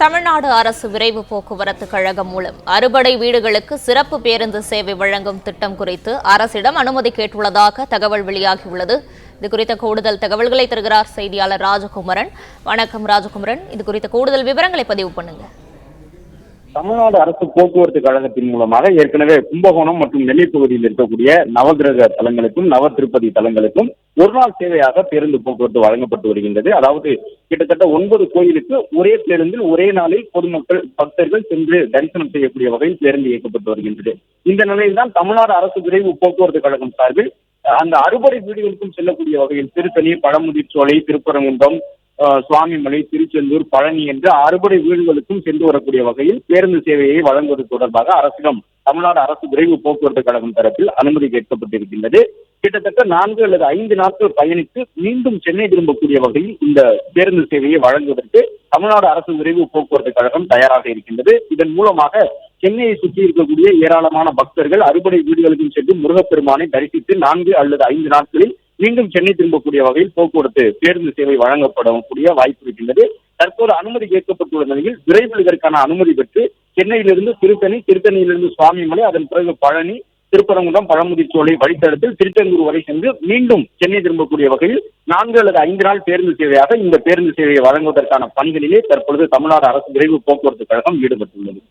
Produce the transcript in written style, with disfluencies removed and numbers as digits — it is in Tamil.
தமிழ்நாடு அரசு விரைவு போக்குவரத்து கழகம் மூலம் அறுபடை வீடுகளுக்கு சிறப்பு பேருந்து சேவை வழங்கும் திட்டம் குறித்து அரசிடம் அனுமதி கேட்டுள்ளதாக தகவல் வெளியாகியுள்ளது. இதுகுறித்த கூடுதல் தகவல்களை தருகிறார் செய்தியாளர் ராஜகுமரன். வணக்கம் ராஜகுமரன், இது குறித்த கூடுதல் விவரங்களை பதிவு பண்ணுங்க. தமிழ்நாடு அரசு போக்குவரத்து கழகத்தின் மூலமாக ஏற்கனவே கும்பகோணம் மற்றும் நெல்லை பகுதியில் இருக்கக்கூடிய நவகிரக தலங்களுக்கும் நவ திருப்பதி தலங்களுக்கும் ஒரு நாள் சேவையாக பேருந்து போக்குவரத்து வழங்கப்பட்டு வருகின்றது. அதாவது கிட்டத்தட்ட 9 கோயிலுக்கு ஒரே பேருந்தில் ஒரே நாளில் பொதுமக்கள் பக்தர்கள் சென்று தரிசனம் செய்யக்கூடிய வகையில் பேருந்து இயக்கப்பட்டு வருகின்றது. இந்த நிலையில்தான் தமிழ்நாடு அரசு விரைவு போக்குவரத்து கழகம் சார்பில் அந்த அறுபடை வீடுகளுக்கும் செல்லக்கூடிய வகையில் திருத்தணி, பழமுதிர்ச்சோலை, திருப்பரங்குன்றம், சுவாமிமலை, திருச்செந்தூர், பழனி என்ற அறுபடை வீடுகளுக்கும் சென்று வரக்கூடிய வகையில் பேருந்து சேவையை வழங்குவது தொடர்பாக அரசிடம் தமிழ்நாடு அரசு விரைவு போக்குவரத்து கழகம் தரப்பில் அனுமதி கேட்கப்பட்டிருக்கின்றது. கிட்டத்தட்ட 4 அல்லது 5 நாட்கள் பயணித்து மீண்டும் சென்னை திரும்பக்கூடிய வகையில் இந்த பேருந்து சேவையை வழங்குவதற்கு தமிழ்நாடு அரசு விரைவு போக்குவரத்து கழகம் தயாராக இருக்கின்றது. இதன் மூலமாக சென்னையை சுற்றி இருக்கக்கூடிய ஏராளமான பக்தர்கள் அறுபடை வீடுகளுக்கும் சென்று முருகப்பெருமானை தரிசித்து 4 அல்லது 5 நாட்களில் மீண்டும் சென்னை திரும்பக்கூடிய வகையில் போக்குவரத்து பேருந்து சேவை வழங்கப்படக்கூடிய வாய்ப்பு இருக்கின்றது. தற்போது அனுமதி கேட்கப்பட்டுள்ள நிலையில் விரைவில் இதற்கான அனுமதி பெற்று சென்னையிலிருந்து திருத்தணி, திருத்தணியிலிருந்து சுவாமிமலை, அதன் பிறகு பழனி, திருப்பரங்குன்றம், பழமுதிர்ச்சோலை வழித்தடத்தில் திருச்செந்தூர் வரை சென்று மீண்டும் சென்னை திரும்பக்கூடிய வகையில் 4 அல்லது 5 நாள் பேருந்து சேவையாக இந்த பேருந்து சேவையை வழங்குவதற்கான பணிகளிலே தற்பொழுது தமிழ்நாடு அரசு விரைவு போக்குவரத்து கழகம் ஈடுபட்டுள்ளது.